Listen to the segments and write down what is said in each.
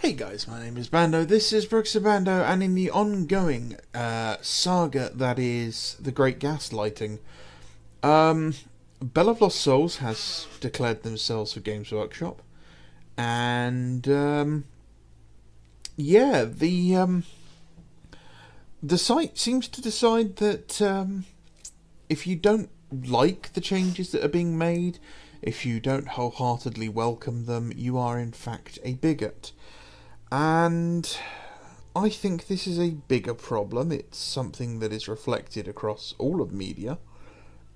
Hey guys, my name is Bando, this is Brooks of Bando, and in the ongoing saga that is The Great Gaslighting, Bell of Lost Souls has declared themselves for Games Workshop, and yeah, the site seems to decide that if you don't like the changes that are being made, if you don't wholeheartedly welcome them, you are in fact a bigot. And I think this is a bigger problem. It's something that is reflected across all of media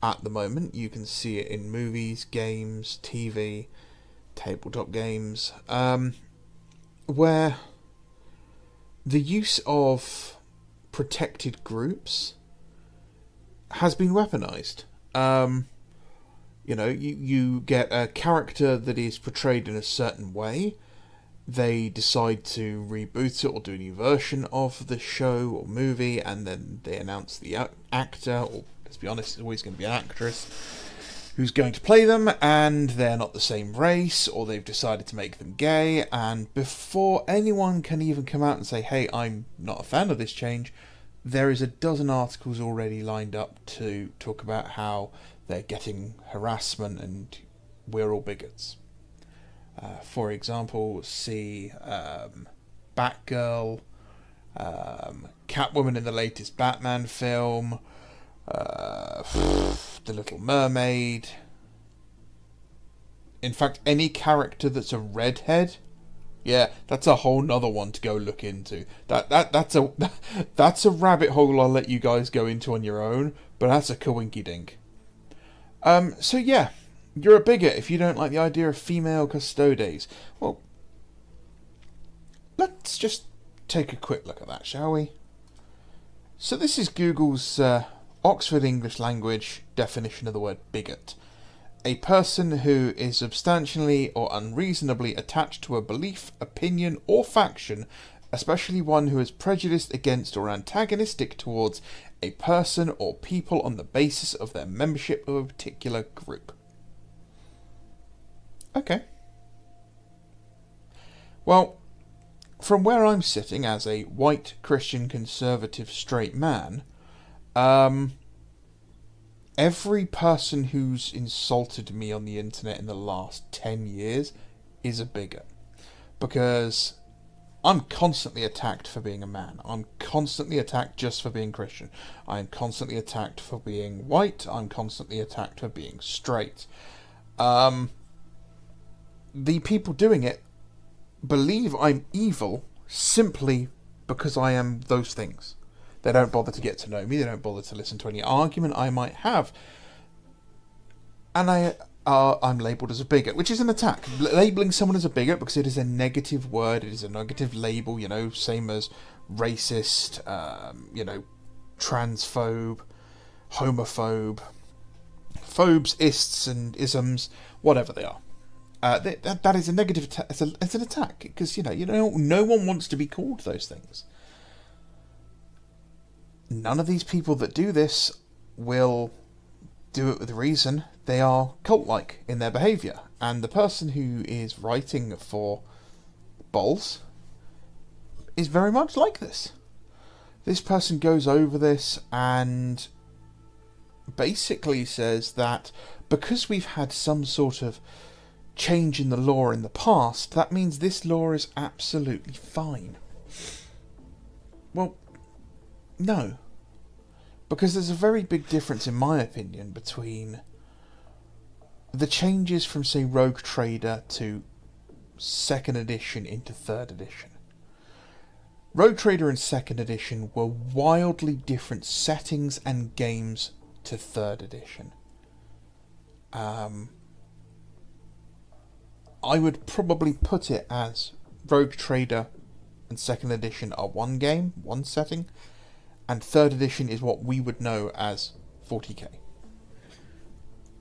at the moment. You can see it in movies, games, TV, tabletop games, where the use of protected groups has been weaponized. You know, you get a character that is portrayed in a certain way. They decide to reboot it or do a new version of the show or movie, and then they announce the actor, or let's be honest, it's always going to be an actress, who's going to play them, and they're not the same race, or they've decided to make them gay, and before anyone can even come out and say, hey, I'm not a fan of this change, there is a dozen articles already lined up to talk about how they're getting harassment and we're all bigots. For example, see Batgirl, Catwoman in the latest Batman film, The Little Mermaid. In fact, any character that's a redhead, yeah, that's a whole nother one to go look into. That's a rabbit hole I'll let you guys go into on your own, but that's a coinky dink. So yeah. You're a bigot if you don't like the idea of female custodes. Well, let's just take a quick look at that, shall we? So this is Google's Oxford English Language definition of the word bigot. A person who is substantially or unreasonably attached to a belief, opinion, or faction, especially one who is prejudiced against or antagonistic towards a person or people on the basis of their membership of a particular group. Okay. Well, from where I'm sitting as a white, Christian, conservative, straight man, every person who's insulted me on the internet in the last 10 years is a bigot. Because I'm constantly attacked for being a man. I'm constantly attacked just for being Christian. I'm constantly attacked for being white. I'm constantly attacked for being straight. The people doing it believe I'm evil simply because I am those things. They don't bother to get to know me. They don't bother to listen to any argument I might have. And I'm labelled as a bigot, which is an attack. Labelling someone as a bigot because it is a negative word. It is a negative label, you know, same as racist, you know, transphobe, homophobe, phobes, ists and isms, whatever they are. That is a negative attack. It's an attack because you know no one wants to be called those things. None of these people that do this will do it with reason. They are cult-like in their behaviour, and the person who is writing for Bols is very much like this. This person goes over this and basically says that because we've had some sort of change in the law in the past, that means this law is absolutely fine. Well, no. Because there's a very big difference, in my opinion, between the changes from, say, Rogue Trader to 2nd edition into 3rd edition. Rogue Trader and 2nd edition were wildly different settings and games to 3rd edition. I would probably put it as Rogue Trader and 2nd edition are one game, one setting, and 3rd edition is what we would know as 40k.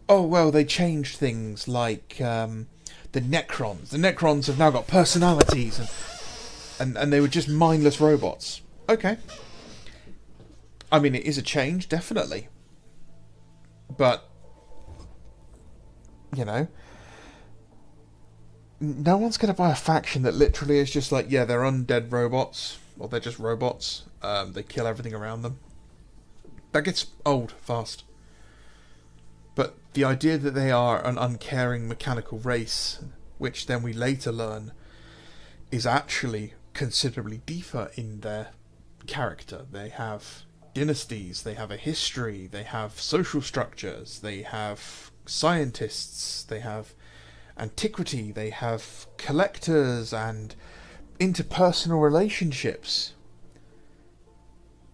Oh, well, they changed things like the Necrons. The Necrons have now got personalities, and they were just mindless robots. Okay. I mean, it is a change, definitely. But, you know, no one's going to buy a faction that literally is just like, yeah, they're undead robots, or they're just robots. They kill everything around them. That gets old fast. But the idea that they are an uncaring mechanical race, which then we later learn is actually considerably deeper in their character. They have dynasties, they have a history, they have social structures, they have scientists, they have antiquity, they have collectors and interpersonal relationships,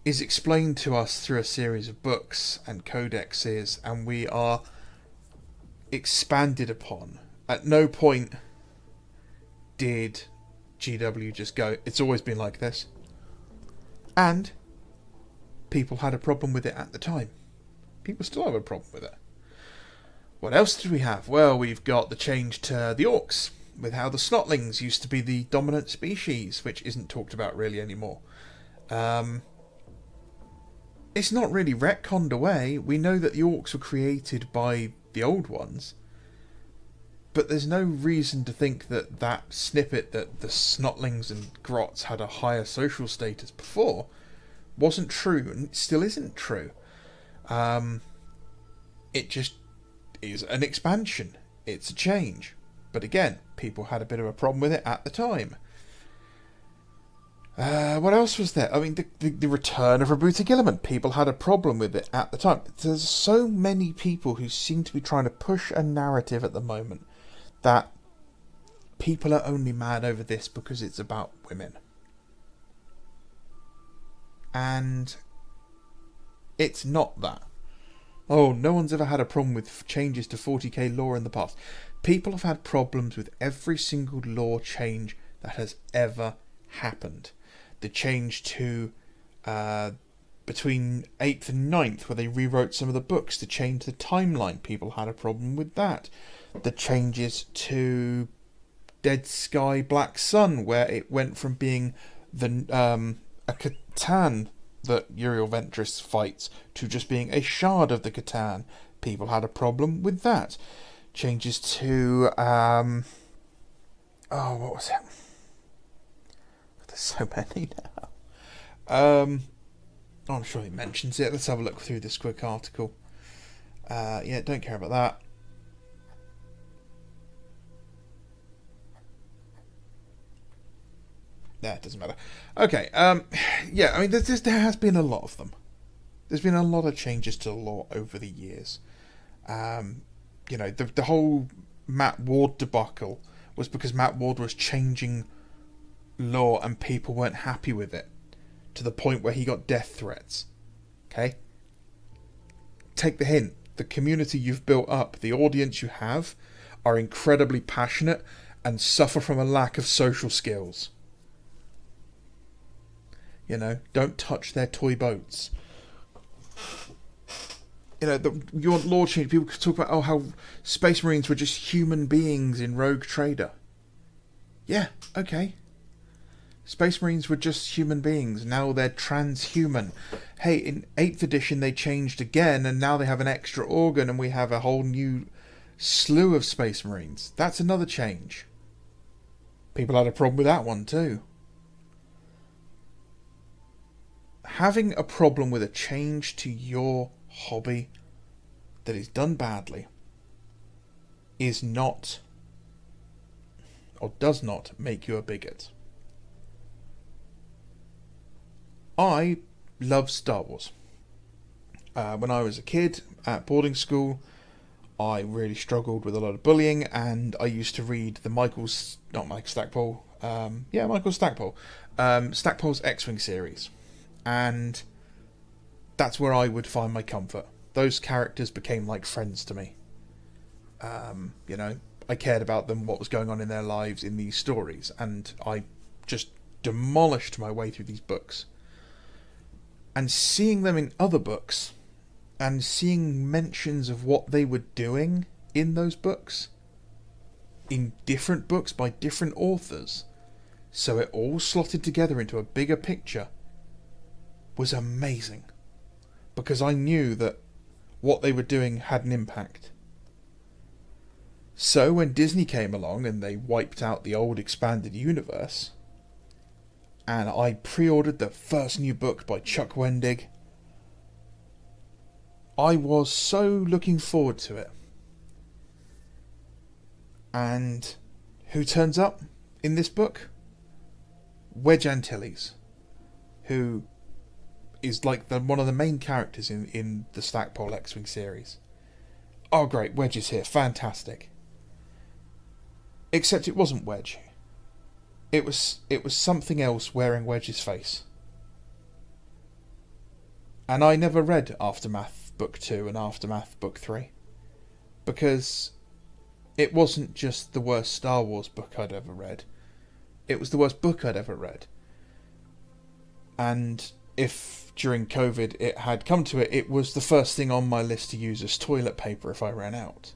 is explained to us through a series of books and codexes, and we are expanded upon. At no point did GW just go, it's always been like this. And people had a problem with it at the time. People still have a problem with it. What else did we have? Well, we've got the change to the Orcs, with how the Snotlings used to be the dominant species, which isn't talked about really anymore. It's not really retconned away. We know that the Orcs were created by the old ones, but there's no reason to think that that snippet that the Snotlings and Grots had a higher social status before wasn't true, and it still isn't true. It just is an expansion. It's a change. But again, people had a bit of a problem with it at the time. What else was there? I mean, the return of Robuta Gilliman. People had a problem with it at the time. There's so many people who seem to be trying to push a narrative at the moment that people are only mad over this because it's about women. And it's not that. Oh, no one's ever had a problem with changes to 40k lore in the past. People have had problems with every single lore change that has ever happened. The change to between 8th and 9th, where they rewrote some of the books to change the timeline. People had a problem with that. The changes to Dead Sky Black Sun, where it went from being the a Catan that Uriel Ventress fights to just being a shard of the Catan. People had a problem with that. Changes to what was it? There's so many now. I'm sure he mentions it. Let's have a look through this quick article. Yeah, don't care about that. Yeah, it doesn't matter. Okay, yeah, I mean, there has been a lot of them. There's been a lot of changes to the lore over the years. You know, the whole Matt Ward debacle was because Matt Ward was changing lore and people weren't happy with it, to the point where he got death threats. Okay? Take the hint. The community you've built up, the audience you have, are incredibly passionate and suffer from a lack of social skills. You know, don't touch their toy boats. You know, you want lore change. People could talk about, how Space Marines were just human beings in Rogue Trader. Yeah, okay. Space Marines were just human beings. Now they're transhuman. Hey, in 8th edition they changed again, and now they have an extra organ, and we have a whole new slew of Space Marines. That's another change. People had a problem with that one too. Having a problem with a change to your hobby that is done badly is not, or does not, make you a bigot. I love Star Wars. When I was a kid at boarding school, I really struggled with a lot of bullying, and I used to read the Michael Stackpole, Stackpole's X-Wing series. And that's where I would find my comfort. Those characters became like friends to me. You know, I cared about them, what was going on in their lives in these stories, and I just demolished my way through these books. And seeing them in other books, and seeing mentions of what they were doing in those books, in different books by different authors, so it all slotted together into a bigger picture, was amazing, because I knew that what they were doing had an impact. So when Disney came along and they wiped out the old expanded universe, and I pre-ordered the first new book by Chuck Wendig, I was so looking forward to it. And who turns up in this book? Wedge Antilles, who is like one of the main characters in the Stackpole X-Wing series. Oh great, Wedge is here, fantastic. Except it wasn't Wedge. It was something else wearing Wedge's face. And I never read Aftermath Book 2 and Aftermath Book 3. Because it wasn't just the worst Star Wars book I'd ever read. It was the worst book I'd ever read. And if during COVID it had come to it, it was the first thing on my list to use as toilet paper if I ran out.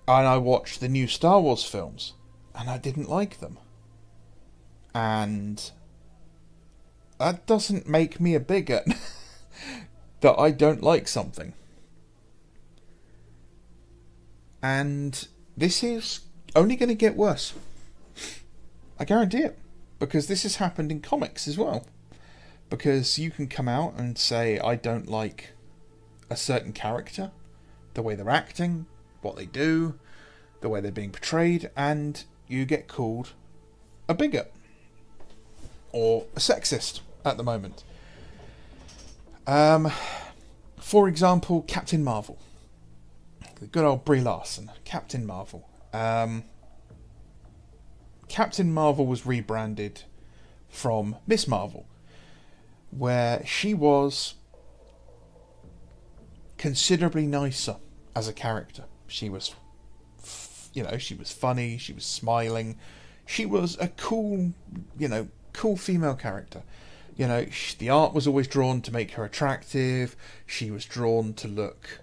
And I watched the new Star Wars films, and I didn't like them. And that doesn't make me a bigot that I don't like something. And this is only going to get worse. I guarantee it. Because this has happened in comics as well. Because you can come out and say, I don't like a certain character, the way they're acting, what they do, the way they're being portrayed, and you get called a bigot. Or a sexist at the moment. For example, Captain Marvel. The good old Brie Larson, Captain Marvel. Captain Marvel was rebranded from Miss Marvel, where she was considerably nicer as a character. She was, she was funny, she was smiling, she was a cool, cool female character. The art was always drawn to make her attractive, she was drawn to look...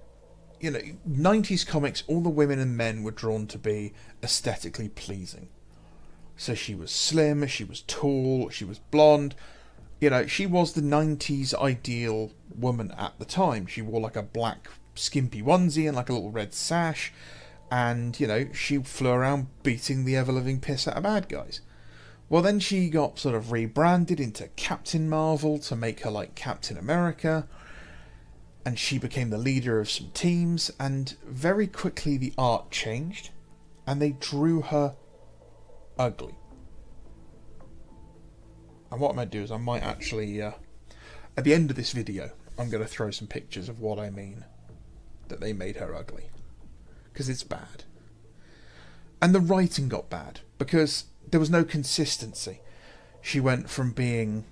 90s comics, all the women and men were drawn to be aesthetically pleasing. So she was slim, she was tall, she was blonde. She was the 90s ideal woman at the time. She wore like a black skimpy onesie and like a little red sash. And, she flew around beating the ever-living piss out of bad guys. Well, then she got sort of rebranded into Captain Marvel to make her like Captain America. And she became the leader of some teams, and very quickly the art changed, and they drew her ugly. And what I might do is I might actually, at the end of this video, I'm going to throw some pictures of what I mean, that they made her ugly. Because it's bad. And the writing got bad, because there was no consistency. She went from being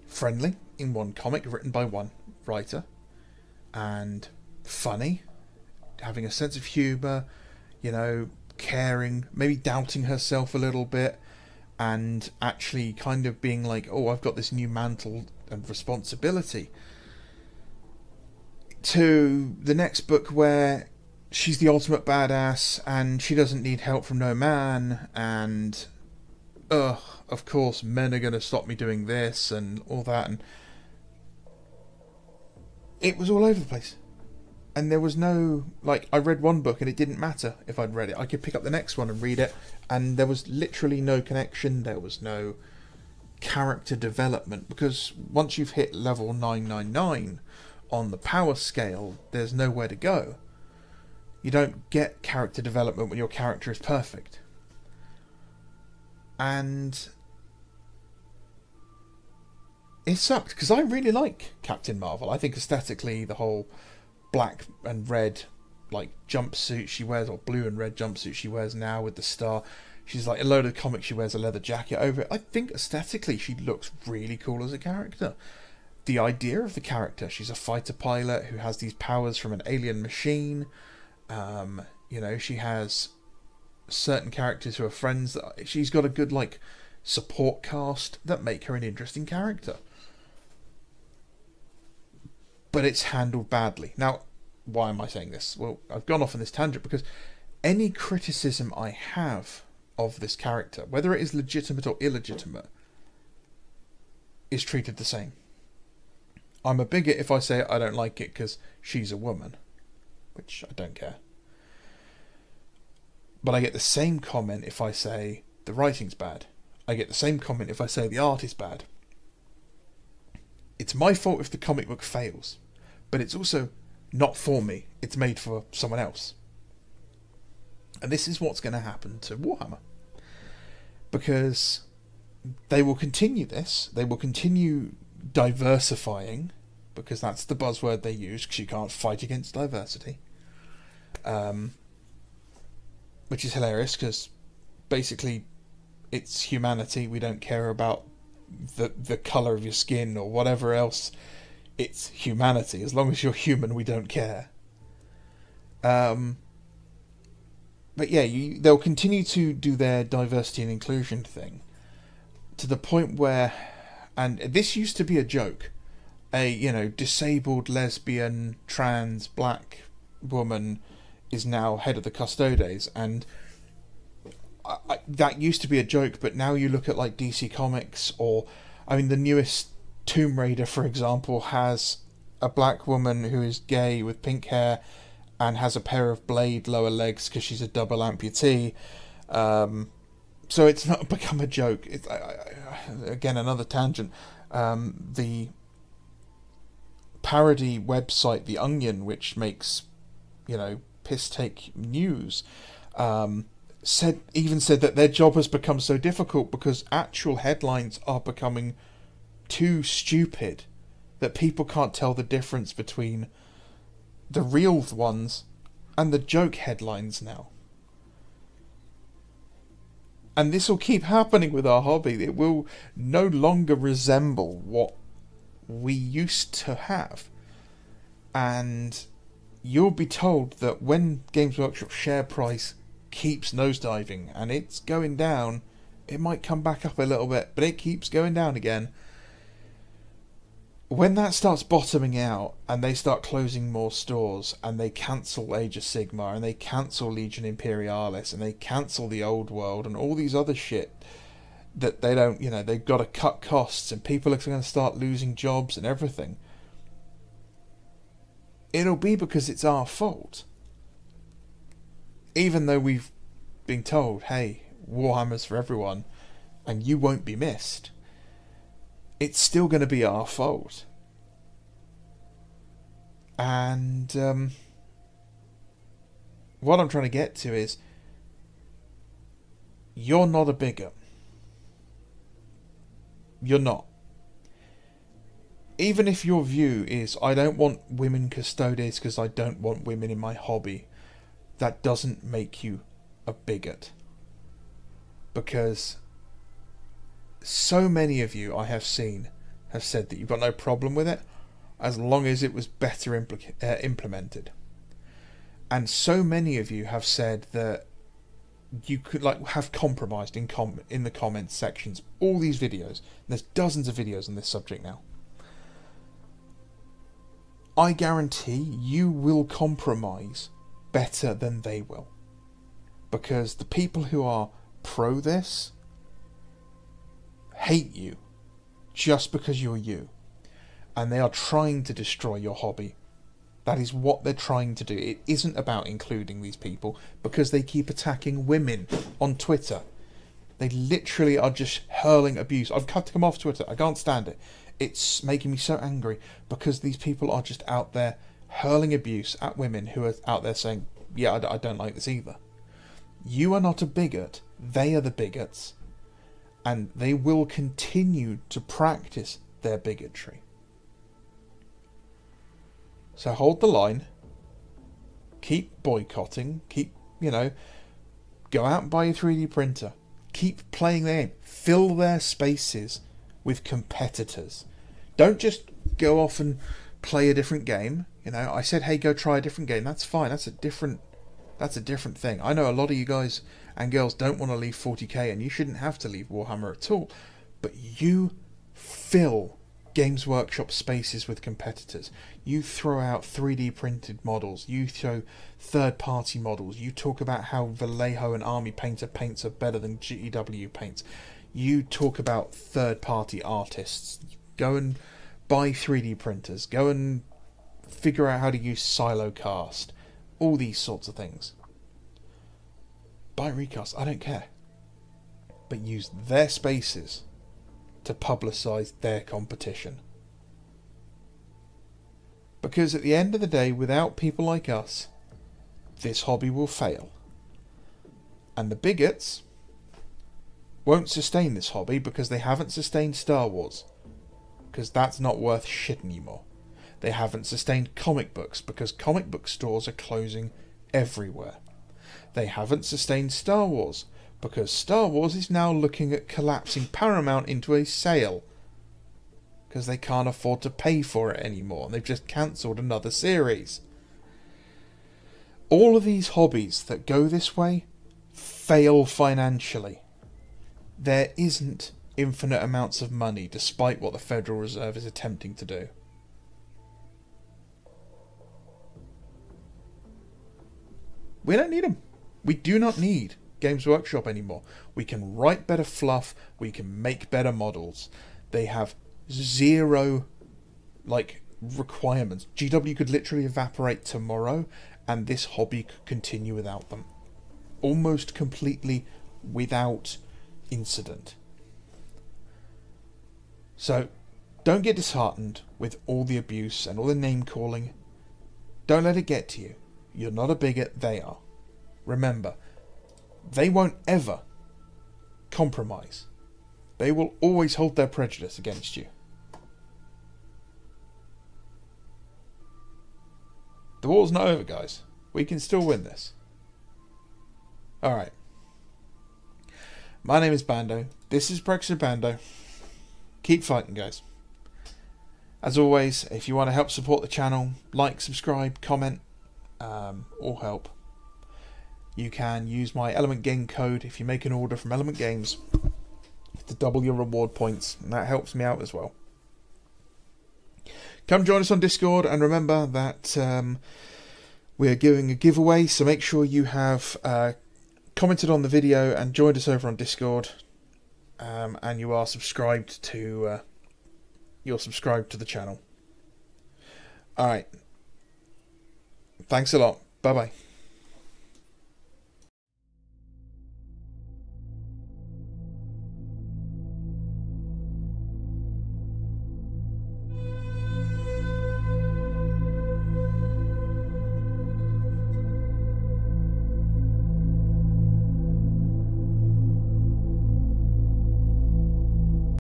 friendly in one comic, written by one writer, and funny, having a sense of humour, caring, maybe doubting herself a little bit, and actually kind of being like, oh, I've got this new mantle and responsibility, to the next book where she's the ultimate badass and she doesn't need help from no man, and of course men are going to stop me doing this and all that, and it was all over the place. And there was no, I read one book and it didn't matter if I'd read it. I could pick up the next one and read it, and there was literally no connection, there was no character development, because once you've hit level 999 on the power scale, there's nowhere to go. You don't get character development when your character is perfect. And it sucked, because I really like Captain Marvel. I think aesthetically the whole black and red jumpsuit she wears, or blue and red jumpsuit she wears now with the star, she's like, a load of comics she wears a leather jacket over it. I think aesthetically she looks really cool as a character. The idea of the character, she's a fighter pilot who has these powers from an alien machine. She has certain characters who are friends that she's got a good support cast that make her an interesting character. But it's handled badly. Now, why am I saying this? Well, I've gone off on this tangent because any criticism I have of this character, whether it is legitimate or illegitimate, is treated the same. I'm a bigot if I say I don't like it because she's a woman. which I don't care. But I get the same comment if I say the writing's bad. I get the same comment if I say the art is bad. It's my fault if the comic book fails, but it's also not for me. It's made for someone else. And this is what's going to happen to Warhammer. Because they will continue this. They will continue diversifying, because that's the buzzword they use, because you can't fight against diversity. Which is hilarious, because basically it's humanity. We don't care about the colour of your skin or whatever else. It's humanity. As long as you're human, we don't care. But yeah, they'll continue to do their diversity and inclusion thing to the point where, and this used to be a joke, a disabled, lesbian, trans, black woman is now head of the Custodes, and that used to be a joke. But now you look at like DC Comics, or I mean the newest Tomb Raider, for example, has a black woman who is gay with pink hair and has a pair of blade lower legs because she's a double amputee. So it's not become a joke. It's again another tangent. The parody website The Onion, which makes piss take news, said that their job has become so difficult because actual headlines are becoming too stupid that people can't tell the difference between the real ones and the joke headlines now. And this will keep happening with our hobby. It will no longer resemble what we used to have. And you'll be told that when Games Workshop's share price keeps nosediving, and it's going down, it might come back up a little bit, but it keeps going down again. When that starts bottoming out and they start closing more stores and they cancel Age of Sigmar and they cancel Legion Imperialis and they cancel the Old World and all these other shit that they don't, they've got to cut costs and people are going to start losing jobs and everything, it'll be because it's our fault. Even though we've been told, hey, Warhammer's for everyone and you won't be missed, it's still going to be our fault. And what I'm trying to get to is, you're not a bigot. You're not. Even if your view is, I don't want women custodes because I don't want women in my hobby, that doesn't make you a bigot. Because so many of you I have seen have said that you've got no problem with it as long as it was better implemented. And so many of you have said that you could have compromised in the comments sections. All these videos, there's dozens of videos on this subject now. I guarantee you will compromise better than they will. Because the people who are pro this hate you just because you're you, and they are trying to destroy your hobby. That is what they're trying to do. It isn't about including these people because they keep attacking women on Twitter. They literally are just hurling abuse. I've cut them off Twitter. I can't stand it. It's making me so angry because these people are just out there hurling abuse at women who are out there saying, yeah, I don't like this either. You are not a bigot. They are the bigots. And they will continue to practice their bigotry. So hold the line. Keep boycotting. Keep, go out and buy your 3D printer. Keep playing the game. Fill their spaces with competitors. Don't just go off and play a different game. I said, hey, go try a different game. That's fine. That's a different thing. I know a lot of you guys and girls don't want to leave 40k, and you shouldn't have to leave Warhammer at all. But you fill Games Workshop spaces with competitors. You throw out 3D printed models. You throw third-party models. You talk about how Vallejo and Army Painter paints are better than GEW paints. You talk about third-party artists. Go and buy 3D printers. Go and figure out how to use Silocast. all these sorts of things. Buy recast, I don't care. But use their spaces to publicise their competition. Because at the end of the day, without people like us, this hobby will fail. And the bigots won't sustain this hobby because they haven't sustained Star Wars. Because that's not worth shit anymore. They haven't sustained comic books because comic book stores are closing everywhere. They haven't sustained Star Wars because Star Wars is now looking at collapsing Paramount into a sale. Because they can't afford to pay for it anymore. They've just cancelled another series. All of these hobbies that go this way fail financially. There isn't infinite amounts of money despite what the Federal Reserve is attempting to do. We don't need them. We do not need Games Workshop anymore. We can write better fluff. We can make better models. They have zero requirements. GW could literally evaporate tomorrow and this hobby could continue without them. Almost completely without incident. So don't get disheartened with all the abuse and all the name calling. Don't let it get to you. You're not a bigot, they are. Remember, they won't ever compromise. They will always hold their prejudice against you. The war's not over, guys. We can still win this. Alright. My name is Bando. This is Brexit Bando. Keep fighting, guys. As always, if you want to help support the channel, like, subscribe, comment, all help. You can use my Element Game code if you make an order from Element Games to double your reward points, and that helps me out as well. Come join us on Discord, and remember that we're doing a giveaway, so make sure you have commented on the video and joined us over on Discord, and you are subscribed to the channel. Alright. Thanks a lot. Bye bye.